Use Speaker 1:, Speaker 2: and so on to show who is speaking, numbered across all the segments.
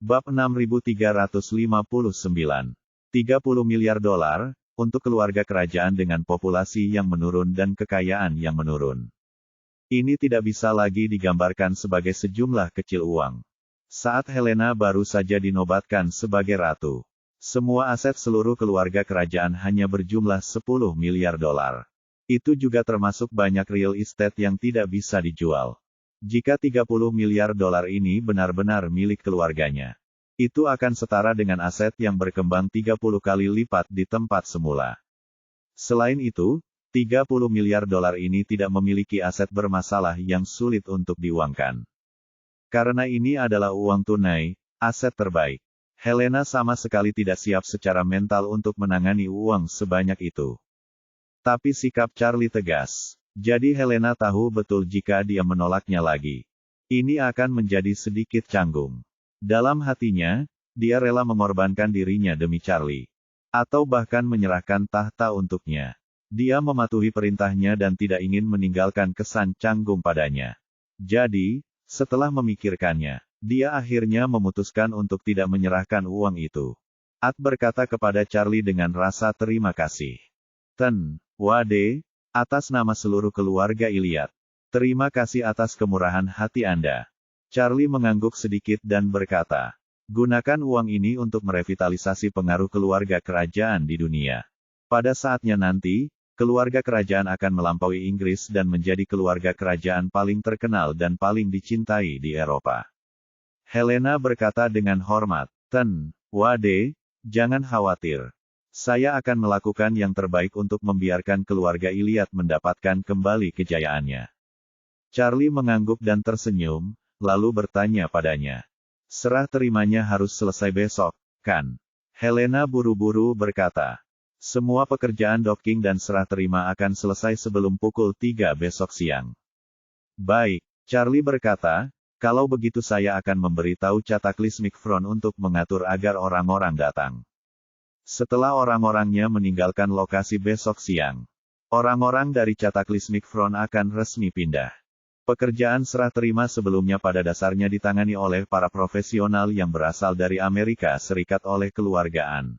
Speaker 1: Bab 6359. 30 miliar dolar, untuk keluarga kerajaan dengan populasi yang menurun dan kekayaan yang menurun. Ini tidak bisa lagi digambarkan sebagai sejumlah kecil uang. Saat Helena baru saja dinobatkan sebagai ratu, semua aset seluruh keluarga kerajaan hanya berjumlah 10 miliar dolar. Itu juga termasuk banyak real estate yang tidak bisa dijual. Jika 30 miliar dolar ini benar-benar milik keluarganya, itu akan setara dengan aset yang berkembang 30 kali lipat di tempat semula. Selain itu, 30 miliar dolar ini tidak memiliki aset bermasalah yang sulit untuk diuangkan. Karena ini adalah uang tunai, aset terbaik. Helena sama sekali tidak siap secara mental untuk menangani uang sebanyak itu. Tapi sikap Charlie tegas. Jadi Helena tahu betul jika dia menolaknya lagi, ini akan menjadi sedikit canggung. Dalam hatinya, dia rela mengorbankan dirinya demi Charlie. Atau bahkan menyerahkan tahta untuknya. Dia mematuhi perintahnya dan tidak ingin meninggalkan kesan canggung padanya. Jadi, setelah memikirkannya, dia akhirnya memutuskan untuk tidak menyerahkan uang itu. At berkata kepada Charlie dengan rasa terima kasih. Wade, atas nama seluruh keluarga Iliad. Terima kasih atas kemurahan hati Anda. Charlie mengangguk sedikit dan berkata, gunakan uang ini untuk merevitalisasi pengaruh keluarga kerajaan di dunia. Pada saatnya nanti, keluarga kerajaan akan melampaui Inggris dan menjadi keluarga kerajaan paling terkenal dan paling dicintai di Eropa. Helena berkata dengan hormat, Wade, jangan khawatir. Saya akan melakukan yang terbaik untuk membiarkan keluarga Iliad mendapatkan kembali kejayaannya. Charlie mengangguk dan tersenyum, lalu bertanya padanya. Serah terimanya harus selesai besok, kan? Helena buru-buru berkata. Semua pekerjaan docking dan serah terima akan selesai sebelum pukul 3 besok siang. Baik, Charlie berkata, kalau begitu saya akan memberitahu Cataclysmic Front untuk mengatur agar orang-orang datang. Setelah orang-orangnya meninggalkan lokasi besok siang, orang-orang dari Cataclysmic Front akan resmi pindah. Pekerjaan serah terima sebelumnya pada dasarnya ditangani oleh para profesional yang berasal dari Amerika Serikat oleh keluargaan.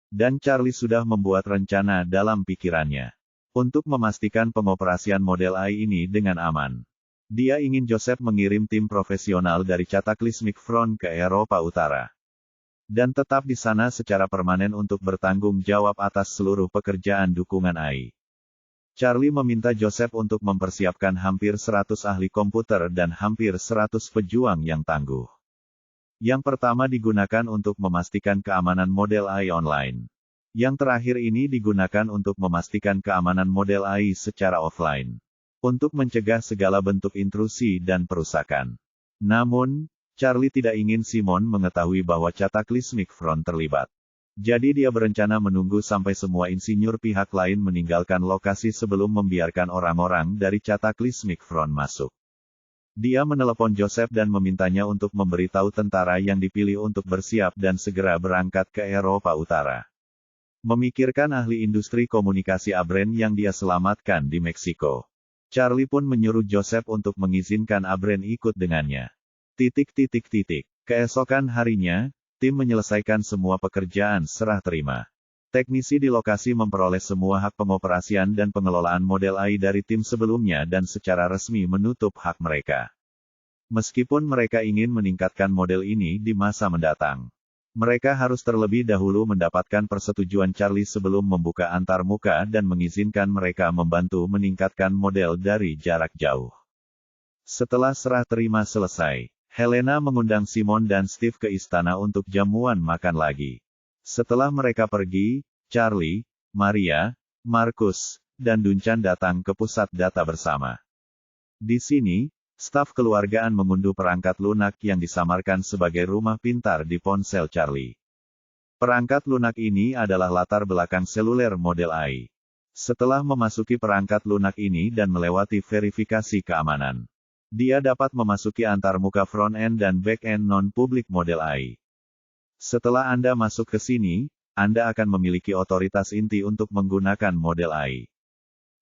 Speaker 1: Dan Charlie sudah membuat rencana dalam pikirannya untuk memastikan pengoperasian model AI ini dengan aman. Dia ingin Joseph mengirim tim profesional dari Cataclysmic Front ke Eropa Utara. Dan tetap di sana secara permanen untuk bertanggung jawab atas seluruh pekerjaan dukungan AI. Charlie meminta Joseph untuk mempersiapkan hampir 100 ahli komputer dan hampir 100 pejuang yang tangguh. Yang pertama digunakan untuk memastikan keamanan model AI online. Yang terakhir ini digunakan untuk memastikan keamanan model AI secara offline. Untuk mencegah segala bentuk intrusi dan perusakan. Namun, Charlie tidak ingin Simon mengetahui bahwa Cataclysmic Front terlibat. Jadi dia berencana menunggu sampai semua insinyur pihak lain meninggalkan lokasi sebelum membiarkan orang-orang dari Cataclysmic Front masuk. Dia menelepon Joseph dan memintanya untuk memberitahu tentara yang dipilih untuk bersiap dan segera berangkat ke Eropa Utara. Memikirkan ahli industri komunikasi Abren yang dia selamatkan di Meksiko. Charlie pun menyuruh Joseph untuk mengizinkan Abren ikut dengannya. Keesokan harinya, tim menyelesaikan semua pekerjaan serah terima. Teknisi di lokasi memperoleh semua hak pengoperasian dan pengelolaan model AI dari tim sebelumnya dan secara resmi menutup hak mereka. Meskipun mereka ingin meningkatkan model ini di masa mendatang, mereka harus terlebih dahulu mendapatkan persetujuan Charlie sebelum membuka antarmuka dan mengizinkan mereka membantu meningkatkan model dari jarak jauh. Setelah serah terima selesai, Helena mengundang Simon dan Steve ke istana untuk jamuan makan lagi. Setelah mereka pergi, Charlie, Maria, Marcus, dan Duncan datang ke pusat data bersama. Di sini, staf keluargaan mengunduh perangkat lunak yang disamarkan sebagai rumah pintar di ponsel Charlie. Perangkat lunak ini adalah latar belakang seluler model AI. Setelah memasuki perangkat lunak ini dan melewati verifikasi keamanan, dia dapat memasuki antarmuka front-end dan back-end non-public model AI. Setelah Anda masuk ke sini, Anda akan memiliki otoritas inti untuk menggunakan model AI.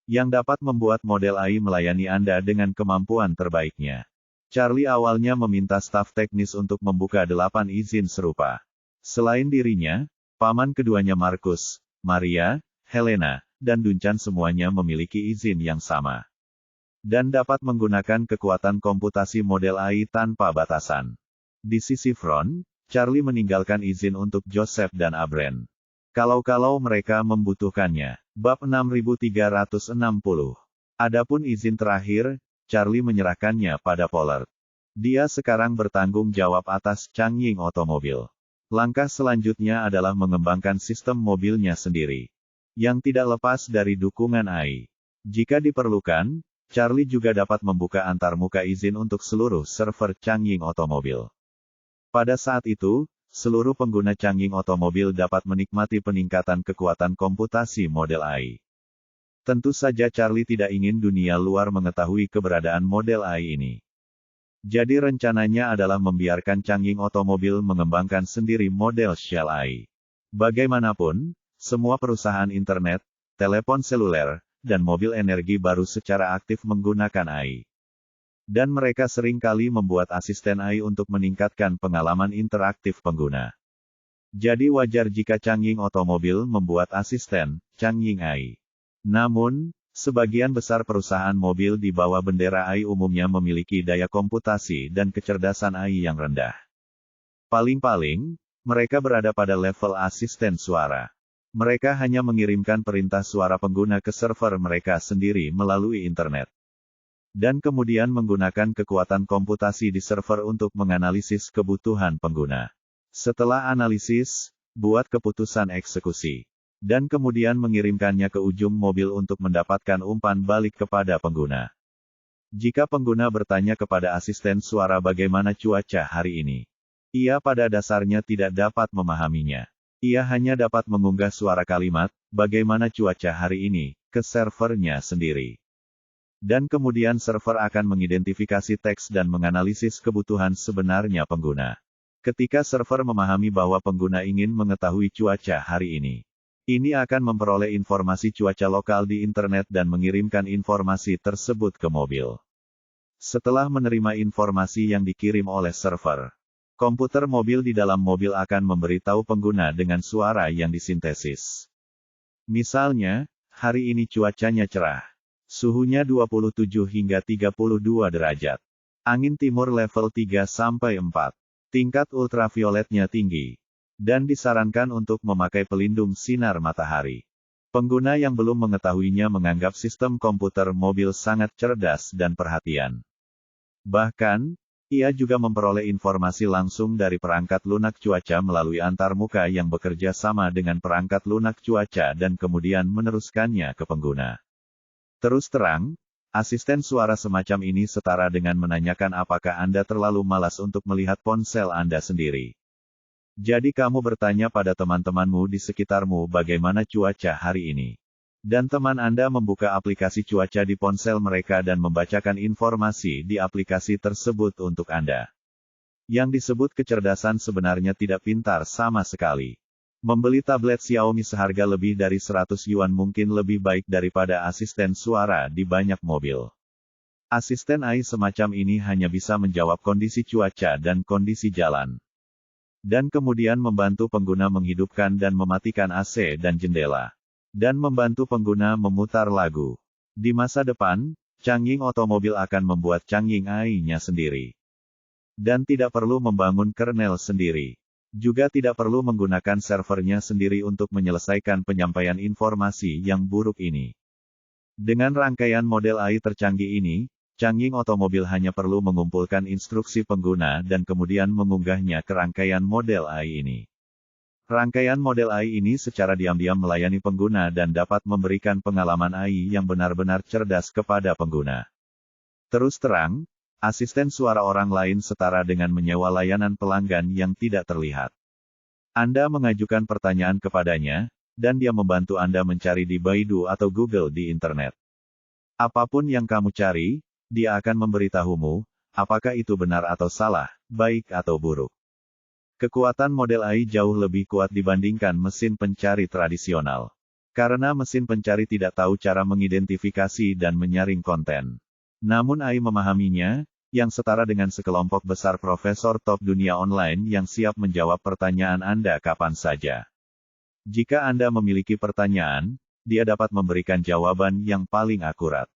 Speaker 1: Yang dapat membuat model AI melayani Anda dengan kemampuan terbaiknya. Charlie awalnya meminta staf teknis untuk membuka 8 izin serupa. Selain dirinya, paman keduanya Marcus, Maria, Helena, dan Duncan semuanya memiliki izin yang sama. Dan dapat menggunakan kekuatan komputasi model AI tanpa batasan. Di sisi front, Charlie meninggalkan izin untuk Joseph dan Abren. Kalau-kalau mereka membutuhkannya. Bab 6360. Adapun izin terakhir, Charlie menyerahkannya pada Pollard. Dia sekarang bertanggung jawab atas Changying Otomobil. Langkah selanjutnya adalah mengembangkan sistem mobilnya sendiri. Yang tidak lepas dari dukungan AI. Jika diperlukan, Charlie juga dapat membuka antarmuka izin untuk seluruh server Changying Otomobil. Pada saat itu, seluruh pengguna Changying Otomobil dapat menikmati peningkatan kekuatan komputasi model AI. Tentu saja Charlie tidak ingin dunia luar mengetahui keberadaan model AI ini. Jadi rencananya adalah membiarkan Changying Otomobil mengembangkan sendiri model Shell AI. Bagaimanapun, semua perusahaan internet, telepon seluler, dan mobil energi baru secara aktif menggunakan AI. Dan mereka sering kali membuat asisten AI untuk meningkatkan pengalaman interaktif pengguna. Jadi wajar jika Changying Otomobil membuat asisten, Changying AI. Namun, sebagian besar perusahaan mobil di bawah bendera AI umumnya memiliki daya komputasi dan kecerdasan AI yang rendah. Paling-paling, mereka berada pada level asisten suara. Mereka hanya mengirimkan perintah suara pengguna ke server mereka sendiri melalui internet. Dan kemudian menggunakan kekuatan komputasi di server untuk menganalisis kebutuhan pengguna. Setelah analisis, buat keputusan eksekusi. Dan kemudian mengirimkannya ke ujung mobil untuk mendapatkan umpan balik kepada pengguna. Jika pengguna bertanya kepada asisten suara bagaimana cuaca hari ini, ia pada dasarnya tidak dapat memahaminya. Ia hanya dapat mengunggah suara kalimat, bagaimana cuaca hari ini, ke servernya sendiri. Dan kemudian server akan mengidentifikasi teks dan menganalisis kebutuhan sebenarnya pengguna. Ketika server memahami bahwa pengguna ingin mengetahui cuaca hari ini, ini akan memperoleh informasi cuaca lokal di internet dan mengirimkan informasi tersebut ke mobil. Setelah menerima informasi yang dikirim oleh server, komputer mobil di dalam mobil akan memberitahu pengguna dengan suara yang disintesis. Misalnya, hari ini cuacanya cerah. Suhunya 27 hingga 32 derajat. Angin timur level 3-4. Tingkat ultravioletnya tinggi. Dan disarankan untuk memakai pelindung sinar matahari. Pengguna yang belum mengetahuinya menganggap sistem komputer mobil sangat cerdas dan perhatian. Bahkan, ia juga memperoleh informasi langsung dari perangkat lunak cuaca melalui antarmuka yang bekerja sama dengan perangkat lunak cuaca dan kemudian meneruskannya ke pengguna. Terus terang, asisten suara semacam ini setara dengan menanyakan apakah Anda terlalu malas untuk melihat ponsel Anda sendiri. Jadi kamu bertanya pada teman-temanmu di sekitarmu bagaimana cuaca hari ini. Dan teman Anda membuka aplikasi cuaca di ponsel mereka dan membacakan informasi di aplikasi tersebut untuk Anda. Yang disebut kecerdasan sebenarnya tidak pintar sama sekali. Membeli tablet Xiaomi seharga lebih dari 100 yuan mungkin lebih baik daripada asisten suara di banyak mobil. Asisten AI semacam ini hanya bisa menjawab kondisi cuaca dan kondisi jalan. Dan kemudian membantu pengguna menghidupkan dan mematikan AC dan jendela. Dan membantu pengguna memutar lagu. Di masa depan, Changying Otomobil akan membuat Changying AI-nya sendiri. Dan tidak perlu membangun kernel sendiri. Juga tidak perlu menggunakan servernya sendiri untuk menyelesaikan penyampaian informasi yang buruk ini. Dengan rangkaian model AI tercanggih ini, Changying Otomobil hanya perlu mengumpulkan instruksi pengguna dan kemudian mengunggahnya ke rangkaian model AI ini. Rangkaian model AI ini secara diam-diam melayani pengguna dan dapat memberikan pengalaman AI yang benar-benar cerdas kepada pengguna. Terus terang, asisten suara orang lain setara dengan menyewa layanan pelanggan yang tidak terlihat. Anda mengajukan pertanyaan kepadanya, dan dia membantu Anda mencari di Baidu atau Google di internet. Apapun yang kamu cari, dia akan memberitahumu, apakah itu benar atau salah, baik atau buruk. Kekuatan model AI jauh lebih kuat dibandingkan mesin pencari tradisional. Karena mesin pencari tidak tahu cara mengidentifikasi dan menyaring konten. Namun AI memahaminya, yang setara dengan sekelompok besar profesor top dunia online yang siap menjawab pertanyaan Anda kapan saja. Jika Anda memiliki pertanyaan, dia dapat memberikan jawaban yang paling akurat.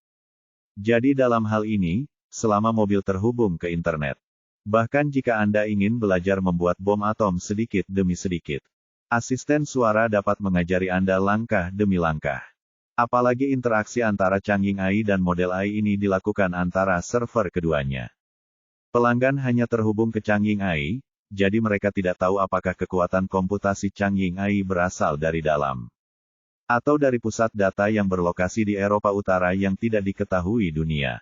Speaker 1: Jadi dalam hal ini, selama mobil terhubung ke internet. Bahkan jika Anda ingin belajar membuat bom atom sedikit demi sedikit, asisten suara dapat mengajari Anda langkah demi langkah. Apalagi interaksi antara Changing AI dan model AI ini dilakukan antara server keduanya. Pelanggan hanya terhubung ke Changing AI, jadi mereka tidak tahu apakah kekuatan komputasi Changing AI berasal dari dalam atau dari pusat data yang berlokasi di Eropa Utara yang tidak diketahui dunia.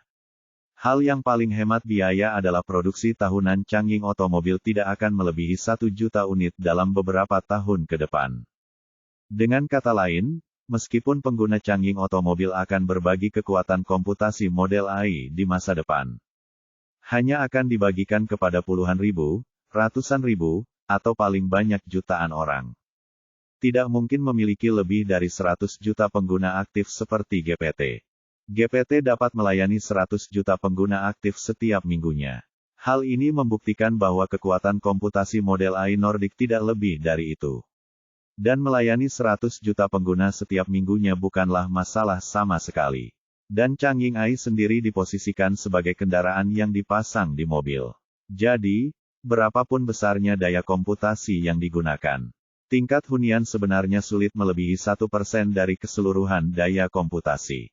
Speaker 1: Hal yang paling hemat biaya adalah produksi tahunan Changing otomobil tidak akan melebihi 1 juta unit dalam beberapa tahun ke depan. Dengan kata lain, meskipun pengguna Changing otomobil akan berbagi kekuatan komputasi model AI di masa depan, hanya akan dibagikan kepada puluhan ribu, ratusan ribu, atau paling banyak jutaan orang. Tidak mungkin memiliki lebih dari 100 juta pengguna aktif seperti GPT. GPT dapat melayani 100 juta pengguna aktif setiap minggunya. Hal ini membuktikan bahwa kekuatan komputasi model AI Nordic tidak lebih dari itu. Dan melayani 100 juta pengguna setiap minggunya bukanlah masalah sama sekali. Dan Changing AI sendiri diposisikan sebagai kendaraan yang dipasang di mobil. Jadi, berapapun besarnya daya komputasi yang digunakan, tingkat hunian sebenarnya sulit melebihi 1% dari keseluruhan daya komputasi.